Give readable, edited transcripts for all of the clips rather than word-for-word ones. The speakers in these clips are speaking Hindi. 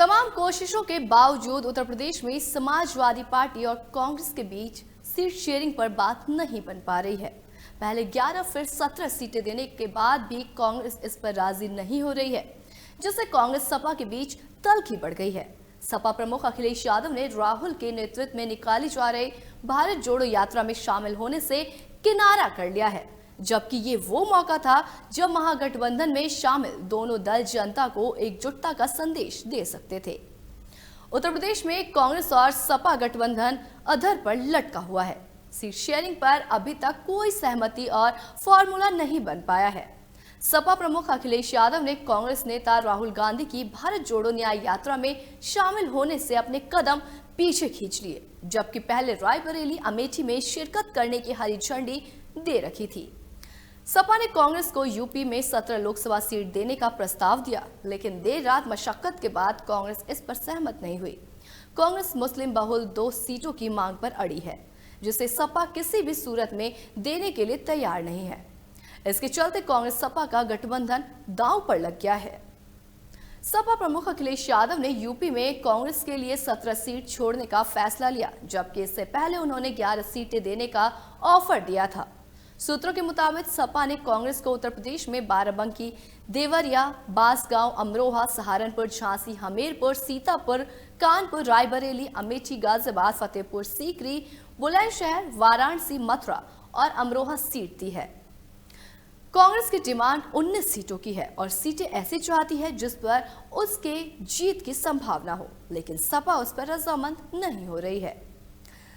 तमाम कोशिशों के बावजूद उत्तर प्रदेश में समाजवादी पार्टी और कांग्रेस के बीच सीट शेयरिंग पर बात नहीं बन पा रही है। पहले 11 फिर 17 सीटें देने के बाद भी कांग्रेस इस पर राजी नहीं हो रही है, जिससे कांग्रेस सपा के बीच तल्खी बढ़ गई है। सपा प्रमुख अखिलेश यादव ने राहुल के नेतृत्व में निकाली जा रही भारत जोड़ो यात्रा में शामिल होने से किनारा कर लिया है, जबकि ये वो मौका था जब महागठबंधन में शामिल दोनों दल जनता को एकजुटता का संदेश दे सकते थे। उत्तर प्रदेश में कांग्रेस और सपा गठबंधन अधर पर लटका हुआ है। सीट शेयरिंग पर अभी तक कोई सहमति और फॉर्मूला नहीं बन पाया है। सपा प्रमुख अखिलेश यादव ने कांग्रेस नेता राहुल गांधी की भारत जोड़ो न्याय यात्रा में शामिल होने से अपने कदम पीछे खींच लिए, जबकि पहले रायबरेली अमेठी में शिरकत करने की हरी झंडी दे रखी थी। सपा ने कांग्रेस को यूपी में 17 लोकसभा सीट देने का प्रस्ताव दिया, लेकिन देर रात मशक्कत के बाद कांग्रेस इस पर सहमत नहीं हुई। कांग्रेस मुस्लिम बहुल 2 सीटों की मांग पर अड़ी है, जिसे सपा किसी भी सूरत में देने के लिए तैयार नहीं है। इसके चलते कांग्रेस सपा का गठबंधन दांव पर लग गया है। सपा प्रमुख अखिलेश यादव ने यूपी में कांग्रेस के लिए 17 सीट छोड़ने का फैसला लिया, जबकि इससे पहले उन्होंने 11 सीटें देने का ऑफर दिया था। सूत्रों के मुताबिक सपा ने कांग्रेस को उत्तर प्रदेश में बाराबंकी, देवरिया, बांसगांव, अमरोहा, सहारनपुर, झांसी, हमीरपुर, सीतापुर, कानपुर, रायबरेली, अमेठी, गाजियाबाद, फतेहपुर सीकरी, बुलंदशहर, वाराणसी, मथुरा और अमरोहा सीट दी है। कांग्रेस की डिमांड 19 सीटों की है और सीटें ऐसी चाहती है जिस पर उसके जीत की संभावना हो, लेकिन सपा उस पर रजामंद नहीं हो रही है।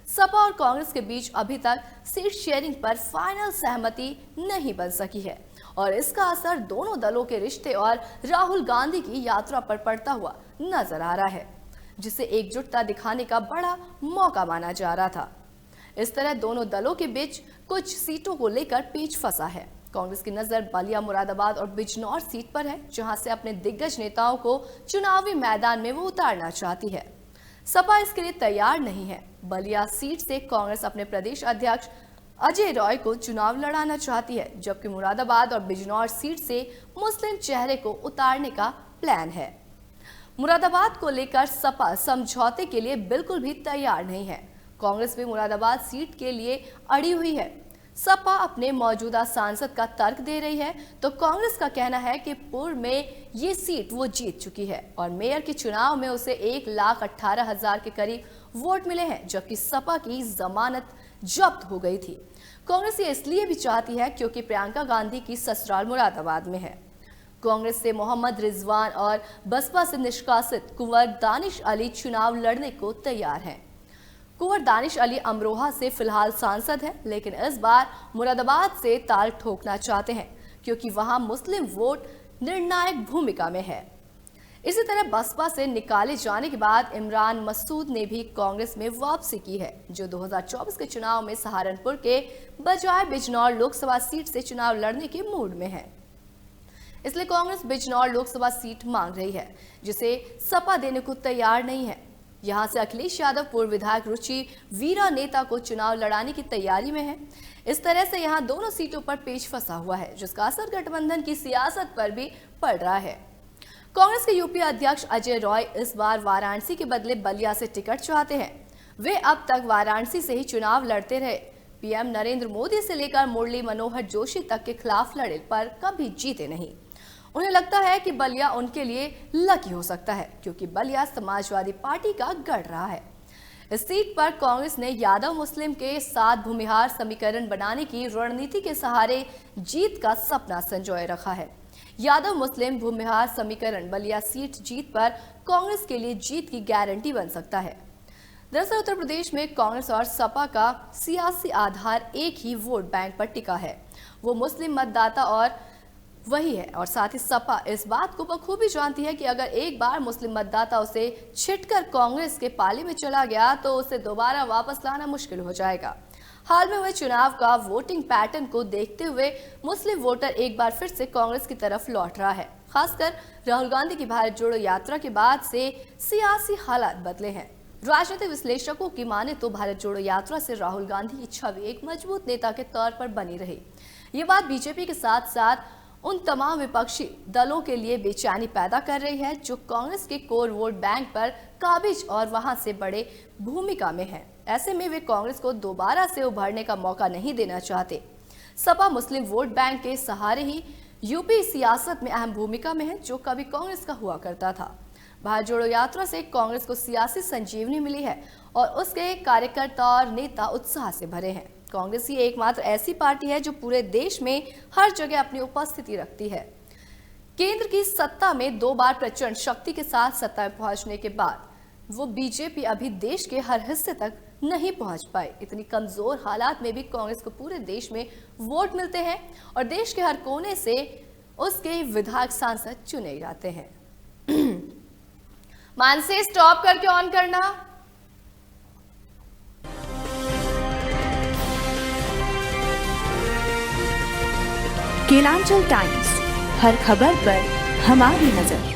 सपा और कांग्रेस के बीच अभी तक सीट शेयरिंग पर फाइनल सहमति नहीं बन सकी है और इसका असर दोनों दलों के रिश्ते और राहुल गांधी की यात्रा पर पड़ता हुआ नजर आ रहा है, जिसे एकजुटता दिखाने का बड़ा मौका माना जा रहा था। इस तरह दोनों दलों के बीच कुछ सीटों को लेकर पेच फंसा है। कांग्रेस की नजर बलिया, मुरादाबाद और बिजनौर सीट पर है, जहां से अपने दिग्गज नेताओं को चुनावी मैदान में वो उतारना चाहती है। सपा इसके लिए तैयार नहीं है। बलिया सीट से कांग्रेस अपने प्रदेश अध्यक्ष अजय रॉय को चुनाव लड़ाना चाहती है, जबकि मुरादाबाद और बिजनौर सीट से मुस्लिम चेहरे को उतारने का प्लान है। मुरादाबाद को लेकर सपा समझौते के लिए बिल्कुल भी तैयार नहीं है। कांग्रेस भी मुरादाबाद सीट के लिए अड़ी हुई है। सपा अपने मौजूदा सांसद का तर्क दे रही है, तो कांग्रेस का कहना है कि पूर्व में ये सीट वो जीत चुकी है और मेयर के चुनाव में उसे 1,18,000 के करीब वोट मिले हैं, जबकि सपा की जमानत जब्त हो गई थी। कांग्रेस ये इसलिए भी चाहती है क्योंकि प्रियंका गांधी की ससुराल मुरादाबाद में है। कांग्रेस से मोहम्मद रिजवान और बसपा से निष्कासित कुंवर दानिश अली चुनाव लड़ने को तैयार हैं। कुंवर दानिश अली अमरोहा से फिलहाल सांसद है, लेकिन इस बार मुरादाबाद से ताल ठोकना चाहते हैं क्योंकि वहां मुस्लिम वोट निर्णायक भूमिका में है। इसी तरह बसपा से निकाले जाने के बाद इमरान मसूद ने भी कांग्रेस में वापसी की है, जो 2024 के चुनाव में सहारनपुर के बजाय बिजनौर लोकसभा सीट से चुनाव लड़ने के मूड में है। इसलिए कांग्रेस बिजनौर लोकसभा सीट मांग रही है, जिसे सपा देने को तैयार नहीं है। यहां से अखिलेश यादव पूर्व विधायक रुचि वीरा नेता को चुनाव लड़ाने की तैयारी में है। इस तरह से यहां दोनों सीटों पर पेच फंसा हुआ है, जिसका असर गठबंधन की सियासत पर भी पड़ रहा है। कांग्रेस के यूपी अध्यक्ष अजय रॉय इस बार वाराणसी के बदले बलिया से टिकट चाहते हैं। वे अब तक वाराणसी से ही चुनाव लड़ते रहे। पीएम नरेंद्र मोदी से लेकर मुरली मनोहर जोशी तक के खिलाफ लड़े पर कभी जीते नहीं। उन्हें लगता है कि बलिया उनके लिए लकी हो सकता है, क्योंकि बलिया समाजवादी पार्टी का गढ़ रहा है। इस सीट पर कांग्रेस ने यादव मुस्लिम के साथ भूमिहार समीकरण बनाने की रणनीति के सहारे जीत का सपना संजोए रखा है। यादव मुस्लिम भूमिहार समीकरण बलिया सीट जीत पर कांग्रेस के लिए जीत की गारंटी बन सकता है। दरअसल उत्तर प्रदेश में कांग्रेस और सपा का सियासी आधार एक ही वोट बैंक पर टिका है, वो मुस्लिम मतदाता और वही है। और साथ ही सपा इस बात को बखूबी जानती है कि अगर एक बार मुस्लिम मतदाता उसे छिटकर कांग्रेस के पाले में चला गया तो उसे दोबारा वापस लाना मुश्किल हो जाएगा। हाल में हुए चुनाव का वोटिंग पैटर्न को देखते हुए मुस्लिम वोटर एक बार फिर से कांग्रेस की तरफ लौट रहा है। खासकर राहुल गांधी की भारत जोड़ो यात्रा के बाद से सियासी हालात बदले हैं। राजनीतिक विश्लेषकों की माने तो भारत जोड़ो यात्रा से राहुल गांधी की छवि एक मजबूत नेता के तौर पर बनी रही। ये बात बीजेपी के साथ साथ उन तमाम विपक्षी दलों के लिए बेचैनी पैदा कर रही है जो कांग्रेस के कोर वोट बैंक पर काबिज और वहां से बड़े भूमिका में है। ऐसे में वे कांग्रेस को दोबारा से उभरने का मौका नहीं देना चाहते। सपा मुस्लिम वोट बैंक के सहारे ही यूपी सियासत में अहम भूमिका में है, जो कभी कांग्रेस का हुआ करता था। भारत जोड़ो यात्रा से कांग्रेस को सियासी संजीवनी मिली है और उसके कार्यकर्ता और नेता उत्साह से भरे हैं। कांग्रेस ही एकमात्र ऐसी पार्टी है जो पूरे देश में हर जगह अपनी उपस्थिति रखती है। केंद्र की सत्ता में 2 बार प्रचंड शक्ति के साथ सत्ता में पहुंचने के बाद वो बीजेपी अभी देश के हर हिस्से तक नहीं पहुंच पाए। इतनी कमजोर हालात में भी कांग्रेस को पूरे देश में वोट मिलते हैं और देश के हर कोने से उसके विधायक सांसद चुने जाते हैं। मानसी, स्टॉप करके ऑन करना। केलांचल टाइम्स, हर खबर पर हमारी नजर।